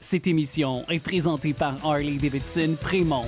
Cette émission est présentée par Harley-Davidson Prémont.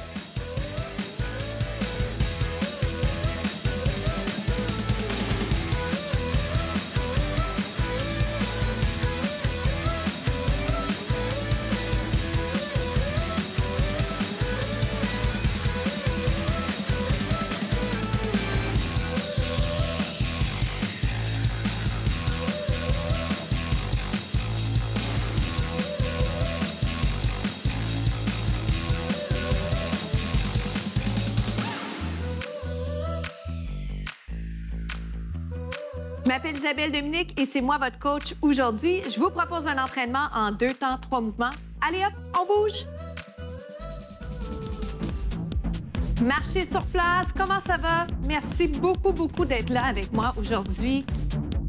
Je m'appelle Isabelle Dominique et c'est moi votre coach aujourd'hui. Je vous propose un entraînement en 2 temps, 3 mouvements. Allez hop, on bouge. Marchez sur place, comment ça va? Merci beaucoup d'être là avec moi aujourd'hui.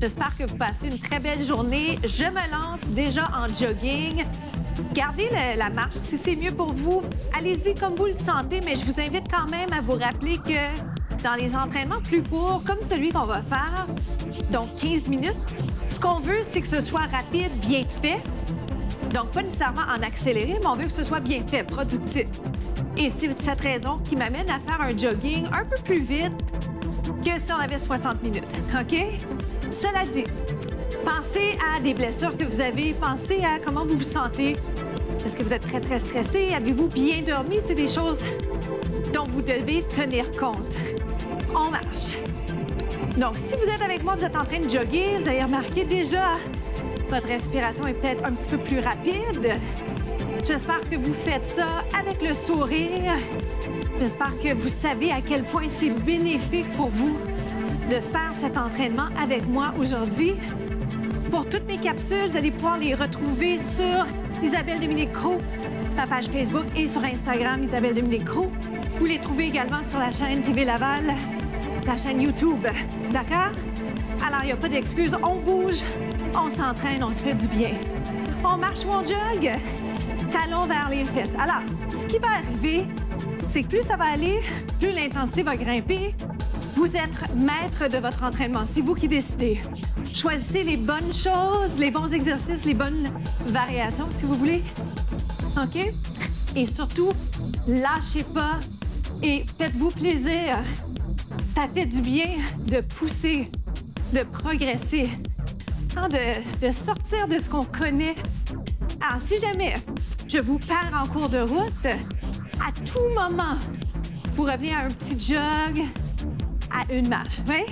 J'espère que vous passez une très belle journée. Je me lance déjà en jogging. Gardez la marche si c'est mieux pour vous. Allez-y comme vous le sentez, mais je vous invite quand même à vous rappeler que dans les entraînements plus courts, comme celui qu'on va faire, donc 15 minutes, ce qu'on veut, c'est que ce soit rapide, bien fait. Donc, pas nécessairement en accéléré, mais on veut que ce soit bien fait, productif. Et c'est cette raison qui m'amène à faire un jogging un peu plus vite que si on avait 60 minutes, OK? Cela dit, pensez à des blessures que vous avez, pensez à comment vous vous sentez. Est-ce que vous êtes très stressé? Avez-vous bien dormi? C'est des choses dont vous devez tenir compte. On marche. Donc, si vous êtes avec moi, vous êtes en train de jogger, vous avez remarqué déjà, votre respiration est peut-être un petit peu plus rapide. J'espère que vous faites ça avec le sourire. J'espère que vous savez à quel point c'est bénéfique pour vous de faire cet entraînement avec moi aujourd'hui. Pour toutes mes capsules, vous allez pouvoir les retrouver sur Isabelle Dominique Cros, ma page Facebook et sur Instagram, Isabelle Dominique Cros. Vous les trouvez également sur la chaîne TV Laval, la chaîne YouTube. D'accord? Alors, il n'y a pas d'excuses. On bouge, on s'entraîne, on se fait du bien. On marche ou on jogue? Talons vers les fesses. Alors, ce qui va arriver, c'est que plus ça va aller, plus l'intensité va grimper. Vous êtes maître de votre entraînement. C'est vous qui décidez. Choisissez les bonnes choses, les bons exercices, les bonnes variations, si vous voulez. OK? Et surtout, lâchez pas et faites-vous plaisir. Ça fait du bien de pousser, de progresser, de sortir de ce qu'on connaît. Alors, si jamais je vous perds en cours de route, à tout moment, vous revenez à un petit jog, à une marche. Oui?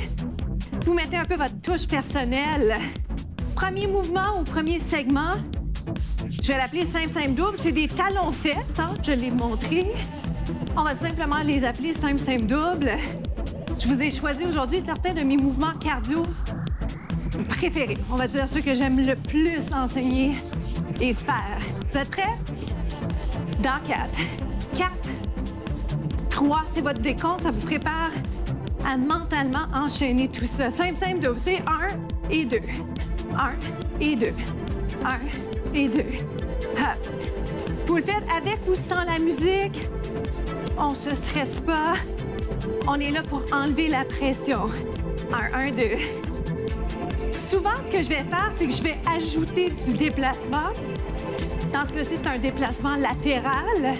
Vous mettez un peu votre touche personnelle. Premier mouvement ou premier segment, je vais l'appeler simple double. C'est des talons-fesses, hein? Je l'ai montré. On va simplement les appeler simple double. Je vous ai choisi aujourd'hui certains de mes mouvements cardio préférés. On va dire ceux que j'aime le plus enseigner et faire. Vous êtes prêts? Dans 4, 3, c'est votre décompte. Ça vous prépare à mentalement enchaîner tout ça. Simple double, c'est 1 et 2. 1 et 2. 1 et 2. Hop. Vous le faites avec ou sans la musique. On se stresse pas. On est là pour enlever la pression. 1, 2. Souvent, ce que je vais faire, c'est que je vais ajouter du déplacement. Dans ce cas-ci, c'est un déplacement latéral.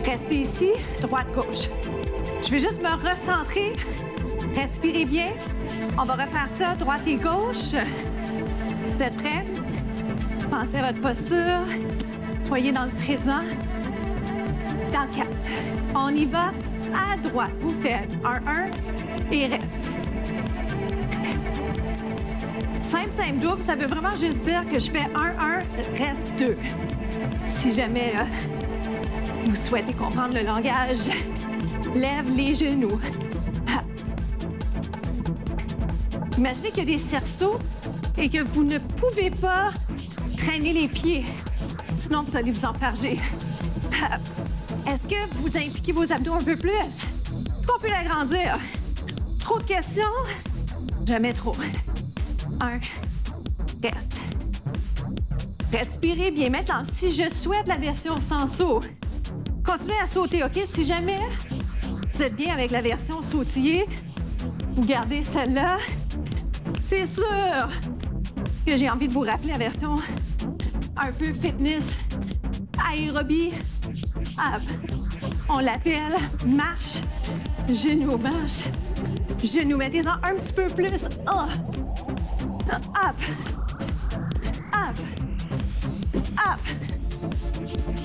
Restez ici, droite-gauche. Je vais juste me recentrer. Respirez bien. On va refaire ça, droite et gauche. Vous êtes prêts? Pensez à votre posture. Soyez dans le présent. Dans 4. On y va. À droite, vous faites 1 et reste. Simple double, ça veut vraiment juste dire que je fais 1, reste 2. Si jamais vous souhaitez comprendre le langage, lève les genoux. Imaginez qu'il y a des cerceaux et que vous ne pouvez pas traîner les pieds. Sinon, vous allez vous enfarger. Est-ce que vous impliquez vos abdos un peu plus? Est-ce qu'on peut l'agrandir? Trop de questions? Jamais trop. 1, reste. Respirez bien. Maintenant, si je souhaite la version sans saut, continuez à sauter, OK? Si jamais vous êtes bien avec la version sautillée, vous gardez celle-là. C'est sûr que j'ai envie de vous rappeler la version un peu fitness, aérobie. Hop. On l'appelle marche, genou, marche, genou. Mettez-en un petit peu plus. Oh. Hop. Hop. Hop.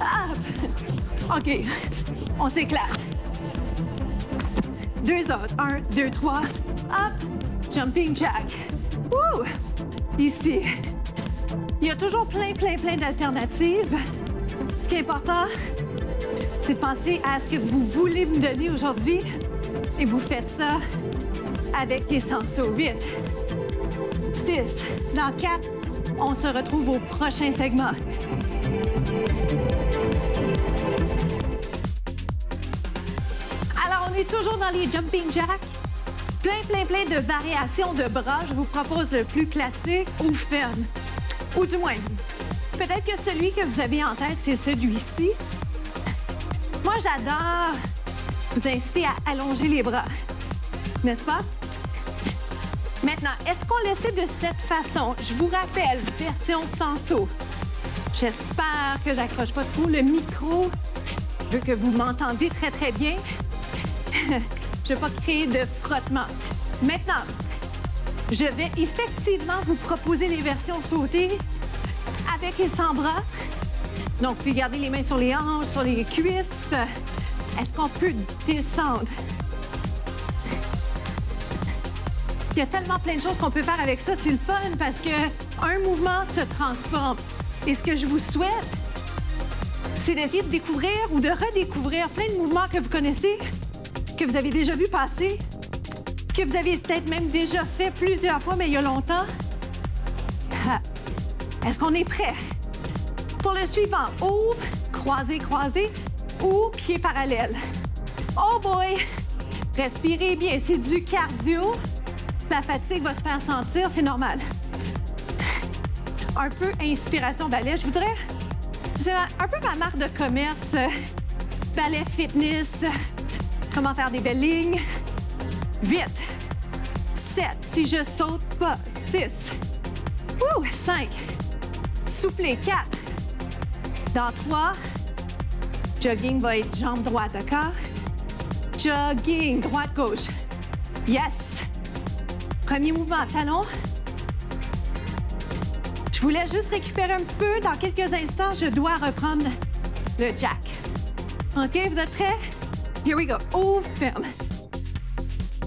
Hop. OK. On s'éclate. 2 autres. 1, 2, 3. Hop. Jumping jack. Wouh! Ici. Il y a toujours plein d'alternatives. Ce qui est important, c'est penser à ce que vous voulez me donner aujourd'hui et vous faites ça avec les sensos. 8, 6, dans 4, on se retrouve au prochain segment. Alors, on est toujours dans les jumping jacks. Plein de variations de bras. Je vous propose le plus classique ou ferme. Ou du moins, peut-être que celui que vous avez en tête, c'est celui-ci. Moi, j'adore vous inciter à allonger les bras. N'est-ce pas? Maintenant, est-ce qu'on le sait de cette façon? Je vous rappelle, version sans saut. J'espère que j'accroche pas trop le micro. Je veux que vous m'entendiez très bien. Je ne veux pas créer de frottement. Maintenant, je vais effectivement vous proposer les versions sautées avec et sans bras. Donc, vous pouvez garder les mains sur les hanches, sur les cuisses. Est-ce qu'on peut descendre? Il y a tellement plein de choses qu'on peut faire avec ça. C'est le fun parce qu'un mouvement se transforme. Et ce que je vous souhaite, c'est d'essayer de découvrir ou de redécouvrir plein de mouvements que vous connaissez, que vous avez déjà vu passer, que vous avez peut-être même déjà fait plusieurs fois, mais il y a longtemps. Est-ce qu'on est prêt? Pour le suivant, ouvre, croisé, ou pied parallèle. Oh boy! Respirez bien, c'est du cardio. La fatigue va se faire sentir, c'est normal. Un peu inspiration ballet, je vous dirais. C'est un peu ma marque de commerce. Ballet fitness. Comment faire des belles lignes. 8, 7, si je saute pas. 6, 5, soufflez. 4, dans 3, jogging va être jambe droite, d'accord? Jogging, droite-gauche. Yes! Premier mouvement, talon. Je voulais juste récupérer un petit peu. Dans quelques instants, je dois reprendre le jack. OK, vous êtes prêts? Here we go. Ouvre, ferme.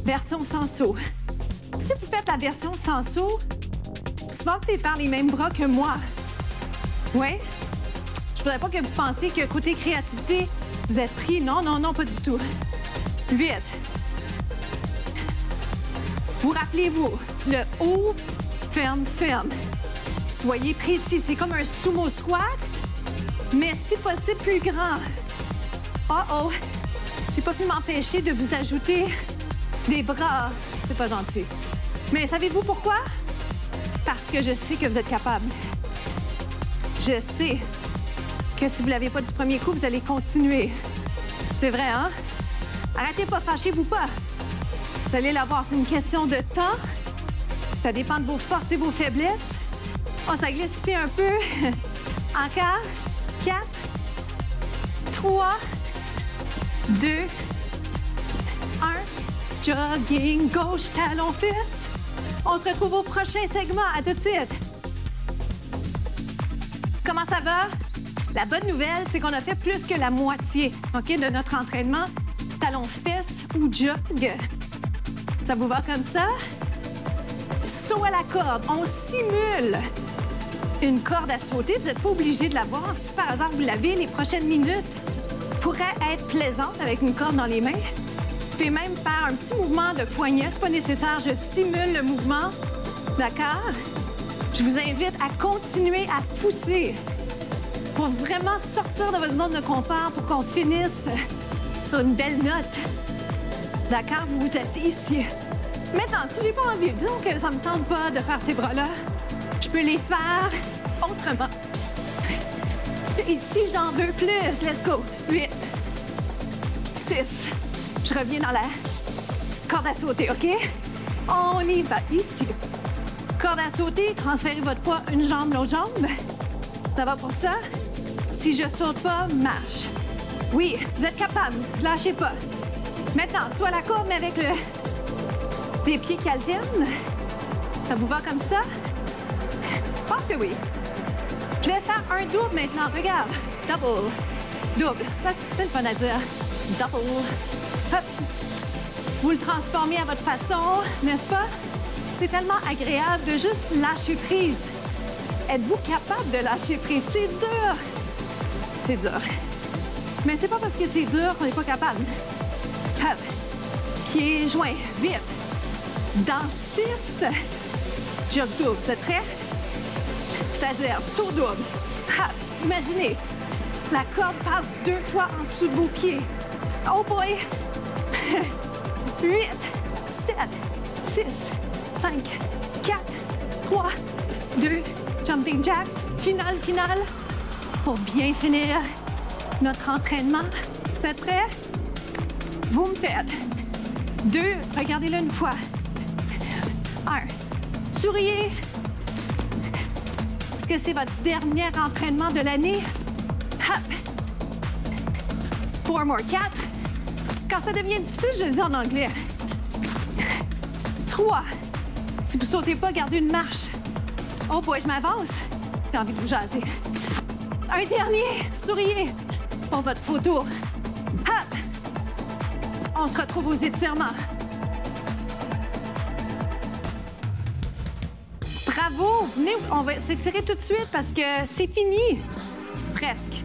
Version sans saut. Si vous faites la version sans saut, souvent vous pouvez faire les mêmes bras que moi. Oui? Je ne voudrais pas que vous pensiez que côté créativité, vous êtes pris. Non, pas du tout. 8. Vous rappelez-vous, le ouvre, ferme, ferme. Soyez précis. C'est comme un sumo squat, mais si possible plus grand. Oh! J'ai pas pu m'empêcher de vous ajouter des bras. C'est pas gentil. Mais savez-vous pourquoi? Parce que je sais que vous êtes capable. Je sais que si vous ne l'avez pas du premier coup, vous allez continuer. C'est vrai, hein? Arrêtez pas, fâchez-vous pas. Vous allez l'avoir, c'est une question de temps. Ça dépend de vos forces et vos faiblesses. On s'en glisse ici un peu. Encore. 4, 3, 2, 1. Jogging, gauche, talon, fesse. On se retrouve au prochain segment. À tout de suite. Comment ça va? La bonne nouvelle, c'est qu'on a fait plus que la moitié, OK, de notre entraînement. Talon, fesse ou jog. Ça vous va comme ça? Saut à la corde. On simule une corde à sauter. Vous n'êtes pas obligé de la voir. Si par hasard vous l'avez, les prochaines minutes pourraient être plaisantes avec une corde dans les mains. Vous pouvez même faire un petit mouvement de poignet. C'est pas nécessaire. Je simule le mouvement. D'accord? Je vous invite à continuer à pousser pour vraiment sortir de votre zone de confort pour qu'on finisse sur une belle note. D'accord? Vous êtes ici. Maintenant, si j'ai pas envie, disons que ça me tente pas de faire ces bras-là, je peux les faire autrement. Et si j'en veux plus, let's go. 8, 6. Je reviens dans la petite corde à sauter, OK? On y va ici. Corde à sauter, transférez votre poids une jambe, l'autre jambe. Ça va pour ça? Si je saute pas, marche. Oui, vous êtes capable. Lâchez pas. Maintenant, soit la corde, mais avec les pieds qui alternent. Ça vous va comme ça? Je pense que oui. Je vais faire un double maintenant. Regarde. Double. Double. C'est le fun à dire. Double. Hop. Vous le transformez à votre façon, n'est-ce pas? C'est tellement agréable de juste lâcher prise. Êtes-vous capable de lâcher prise? C'est dur. C'est dur. Mais c'est pas parce que c'est dur qu'on n'est pas capable. Hop. Pieds joints. Vite. Dans 6. Jog double. Vous êtes prêts? C'est-à-dire saut double. Hop. Imaginez. La corde passe 2 fois en dessous de vos pieds. Oh boy! 8, 7, 6, 5, 4, 3, 2, jumping jack. Finale. Pour bien finir notre entraînement. Vous êtes prêts? Vous me faites 2, regardez-le une fois. 1, souriez. Est-ce que c'est votre dernier entraînement de l'année? Hop. 4 more, 4. Quand ça devient difficile, je le dis en anglais. 3. Si vous sautez pas, gardez une marche. Oh boy, je m'avance. J'ai envie de vous jaser. Un dernier. Souriez pour votre photo. Hop. On se retrouve aux étirements. Bravo. Venez, on va s'étirer tout de suite parce que c'est fini. Presque.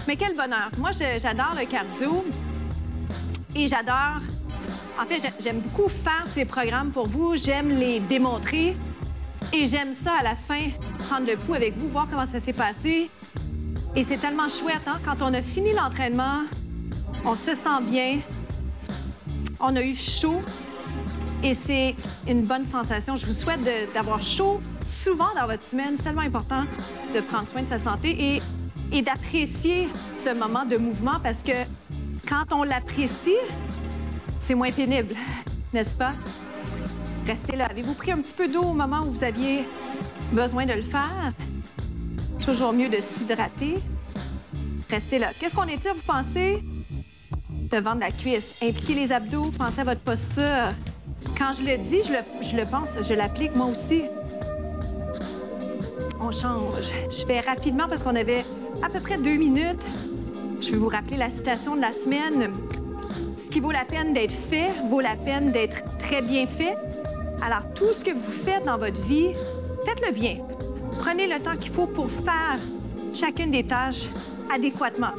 Mais quel bonheur. Moi, j'adore le cardio. Et j'adore... En fait, j'aime beaucoup faire ces programmes pour vous. J'aime les démontrer. Et j'aime ça, à la fin, prendre le pouls avec vous, voir comment ça s'est passé. Et c'est tellement chouette, hein? Quand on a fini l'entraînement, on se sent bien. On a eu chaud. Et c'est une bonne sensation. Je vous souhaite d'avoir chaud souvent dans votre semaine. C'est tellement important de prendre soin de sa santé et d'apprécier ce moment de mouvement parce que quand on l'apprécie, c'est moins pénible, n'est-ce pas? Restez là. Avez-vous pris un petit peu d'eau au moment où vous aviez besoin de le faire? Toujours mieux de s'hydrater. Restez là. Qu'est-ce qu'on étire, vous pensez? Devant de la cuisse. Impliquez les abdos, pensez à votre posture. Quand je le dis, je le pense, je l'applique moi aussi. On change. Je fais rapidement parce qu'on avait à peu près 2 minutes. Je vais vous rappeler la citation de la semaine. Ce qui vaut la peine d'être fait vaut la peine d'être très bien fait. Alors, tout ce que vous faites dans votre vie, faites-le bien. Prenez le temps qu'il faut pour faire chacune des tâches adéquatement,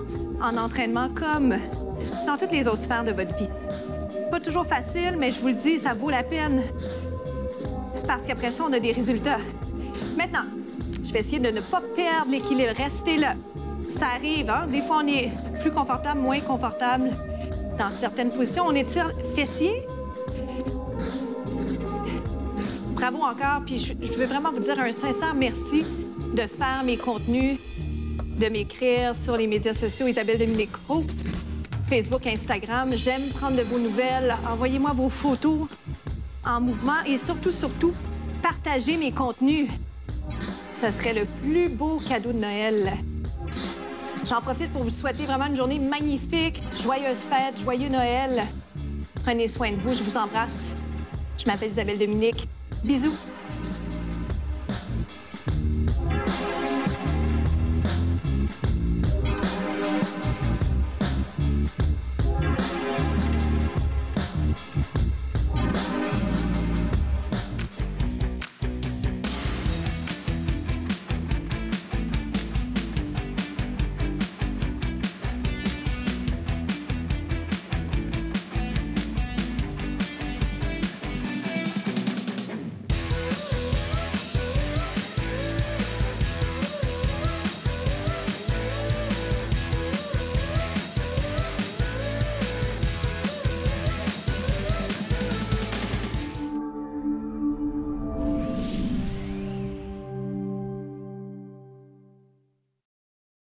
en entraînement comme dans toutes les autres sphères de votre vie. Pas toujours facile, mais je vous le dis, ça vaut la peine parce qu'après ça, on a des résultats. Maintenant, je vais essayer de ne pas perdre l'équilibre. Restez là. Ça arrive, hein? Des fois, on est plus confortable, moins confortable dans certaines positions. On étire fessiers. Bravo encore. Puis je veux vraiment vous dire un sincère merci de faire mes contenus, de m'écrire sur les médias sociaux, Isabelle Dominique Roux, Facebook, Instagram. J'aime prendre de vos nouvelles. Envoyez-moi vos photos en mouvement et surtout, partagez mes contenus. Ça serait le plus beau cadeau de Noël. J'en profite pour vous souhaiter vraiment une journée magnifique, joyeuse fête, joyeux Noël. Prenez soin de vous, je vous embrasse. Je m'appelle Isabelle Dominique. Bisous.